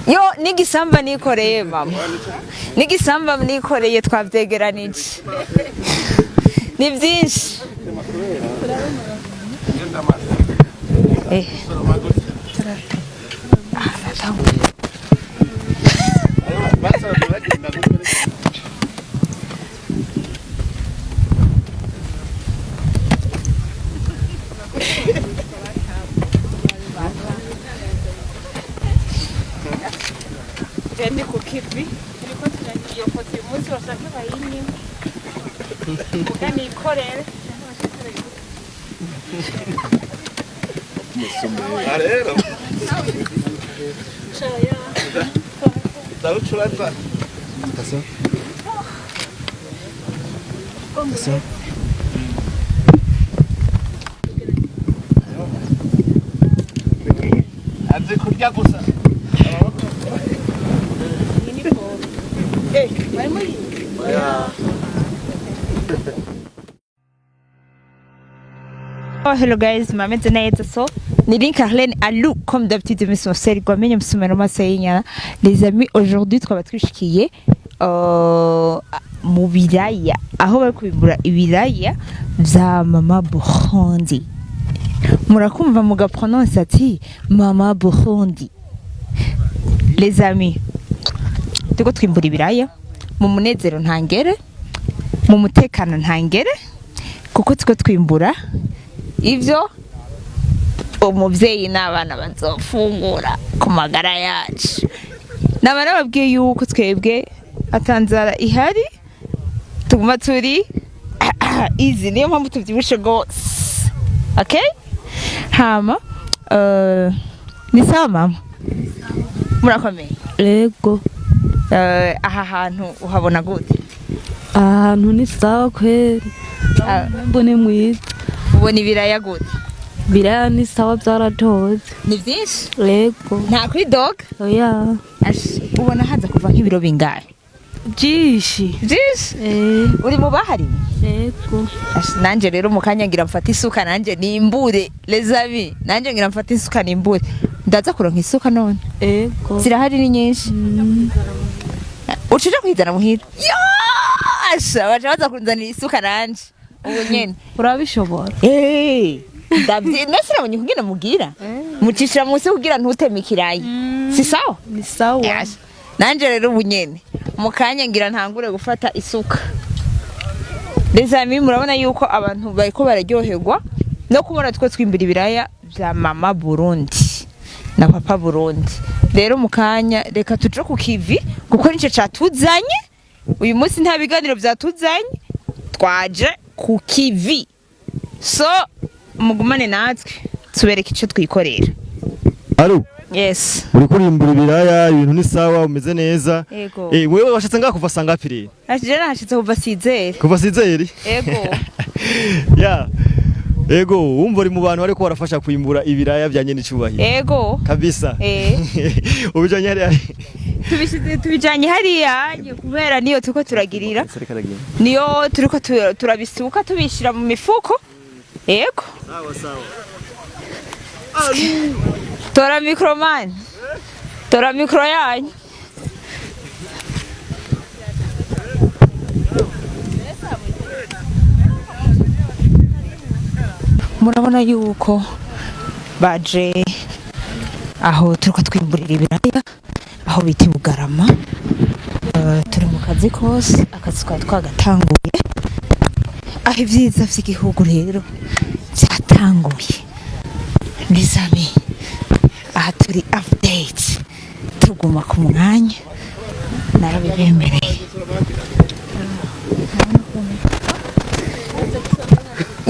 Yo n'igisamba nikoreye mama. N'igisamba nikoreye twavyegeranije. Ni byinshi. Ndi ku kivi ariko tunagiye foto uyu munsi bashaka bayini ugani ikorere rero chaya dauchuraza Attention. aze kurya gusa Oh hello guys, mamete neza so ni link Arlene Alou comme d'habitude de mission série quoi menye msumero masenya les amis aujourd'hui twaba twishikiye mu biraya aho bari kubimbura ibiraya vya mama Burundi murakumva muga prononce ati mama Burundi les amis tuko twimbura ibiraya mu munezero ntangere mu mutekano ntangere kuko tuko twimbura ivyo umuvyeyi n'abana bazofungura ku magara yacu nabana babwiye yuko twebwe atanzara ihari tuguma turi easy niyo mpamvu tuvyibushe gose okay hama ni sawa mama murakomeye Ego. aha hantu uhabona gute Ahantu ni sawa kweli. Mbone mwiza. ubona ibiraya gute Biraya ni sawa byaratoze. ni vyinshi Ego. nta kuri dog Oya. ubona haza kuva nk'ibiro bingahe Jishi. uri mu bahari Ego. nanje rero mukanya ngira mfata isuka nanje nimbure les amis nanje ngira mfata isuka nimbure ndaza kuronka isuka none Ego. zirahari ni nyinshi ucije kwizana muhira yasha baza kunzanira isuka nanje ubu nyene Urabishobora. ndavye nese nabonye kugira mugira mucishira munsi kugira ntuteme ikirayi si sawa Ni sawa. Yes. Nanje rero ubu nyene mukanya ngira ntangure gufata isuka les amis murabona yuko abantu bariko bararyoherwa no kubona two twimbira ibiraya vya mama Burundi na papa Burundi rero mukanya reka tuje ku kivi kuko nico catuzanye uyu munsi nta biganiro vyatuzanye twaje ku kivi so mugumane natwe tubereke ico twikorera Alo. yes Uri kurimbura ibiraya ibintu ni sawa umeze neza. Ego. Wewe washatse nga kuva sangapi rero? Ashije nashitse kuva sizeri Kuva sizeri? Ego. Ya. Ego, wumva uri mu bantu ariko barafasha kwimbura ibiraya bya nyene cyubahiro. Ego. Kabisa. Ubijanye hari. Tubijanye hariya kubera niyo tuko turagirira. Niyo turiko turabisuka tubishira mu mifuko. Ego. Sawa sawa. Tora micro man. Tora micro yanyu. Murabona yuko baje aho turiko twimburira ibiraya aho bita Bugarama turi mu kazi kose akazi twagatanguye aho ibyiza vy'igihugu rero byatanguye nizami aha turi update tuguma ku mwanya narabibemereye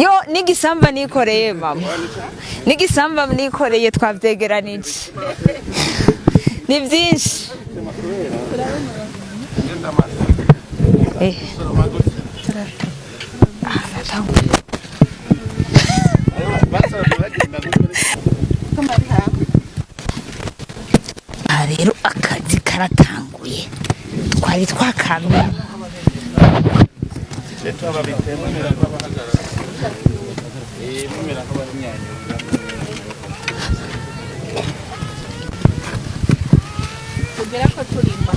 yo n'igisamba nikoreye mama n'igisamba nikoreye twavyegeranije ni byinshi rero akazi karatanguye twari twakamye Ngira ko turimba.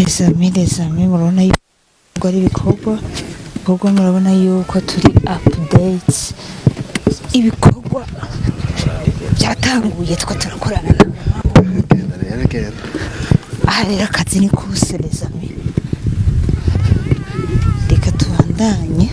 Les amis, murabona yuko ari ibikorwa murabona yuko turi updates ibikorwa byatanguye two turakorana aha rero akazi ni kose les amis, reka tubandanye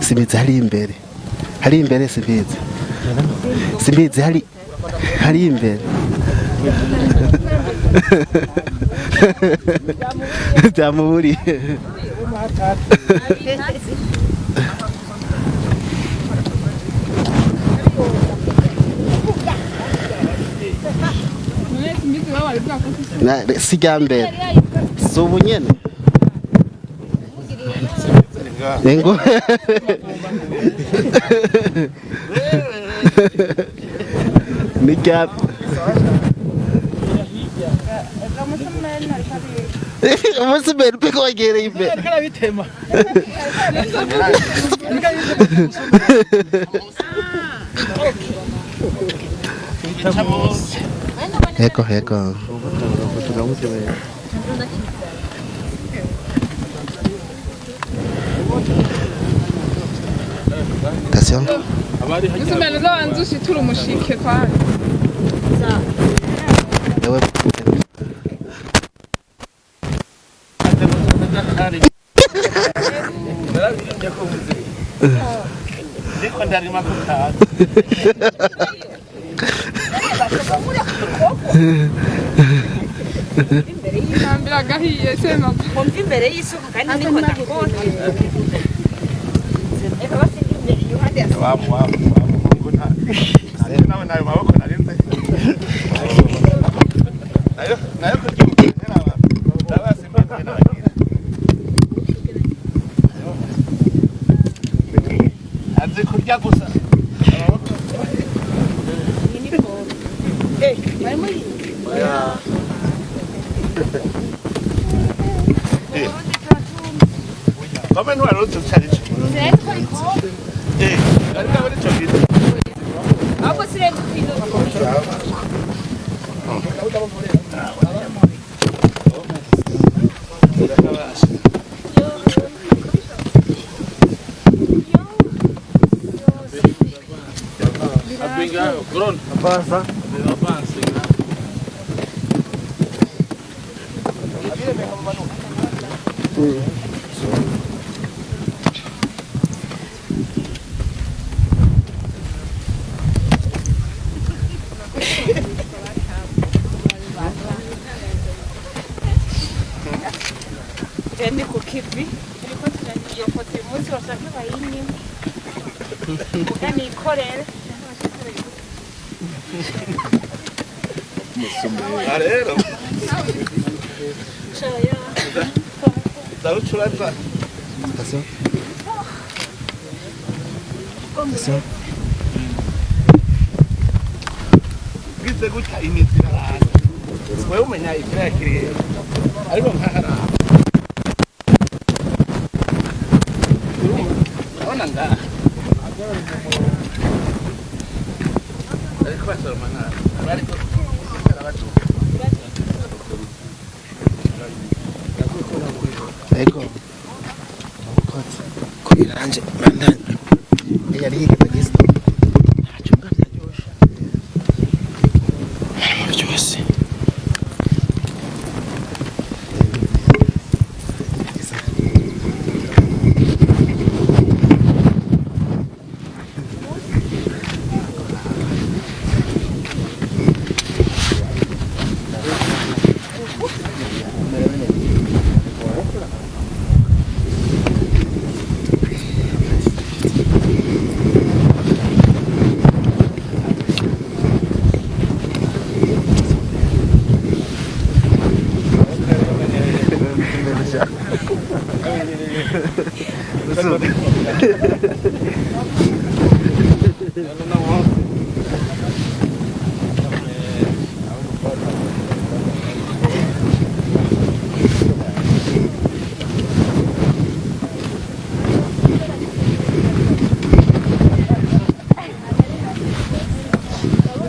Sibizi hari imbere sibizi hari imbere byamuburiye si rya mbere si ubu nyene Nengo. Nikap. Kamu sebenarnya kok gini ibe. Kalau bitema. Heko. Attention. Usumene zawanzushi turi umushike kwa. Ewe. Ndiko ndari makuta. Nambira gahiye sema. Kumva imbere y'isuka kandi niko ndakora. Eka basi imbere y'uhande ya. Wamu. Nawe nayo maboko narinze. Nayo kugira wa. Dawa simba na wagira. Azi kurya gusa. Ya. Come non ero tutto c'è. Arriva di ciò. Abo sire gufindo. Gron, avanza. Tende kukipi. Nilikuwa tunajua kote muzi wasake baini. Mugani ikorere. Arero. Chaya. Dá chuleta. Attention. Attention. Gize gutya initira. Wewe umenya ikira kiri. Ariko nkahara. Ona nga. Ariko basoromana. Ariko Ego. Kuiranje mandani. Yari yigeze. Achunga byajosha. Byose.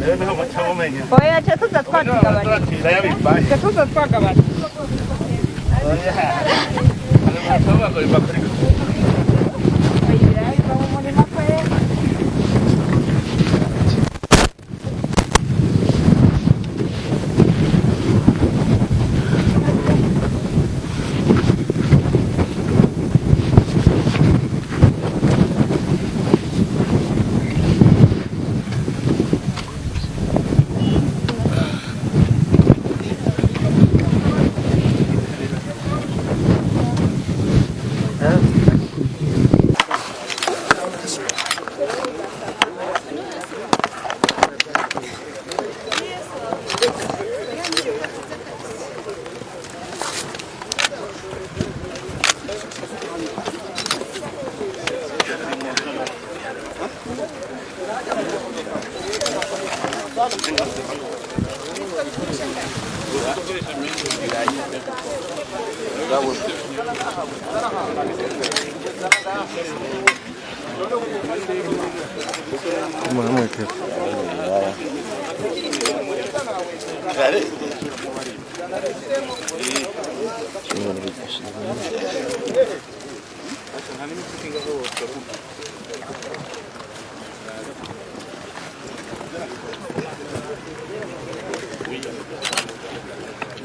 rero niho muca mumenya oya cha tuza twatugabanya turatira yabibaye cha tuza twagabanya ibirayi biva mu murima kwera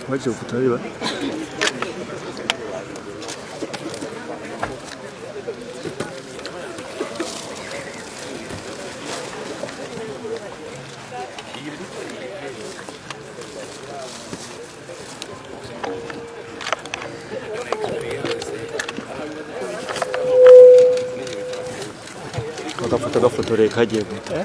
waje kutareba agafoto kagiye guta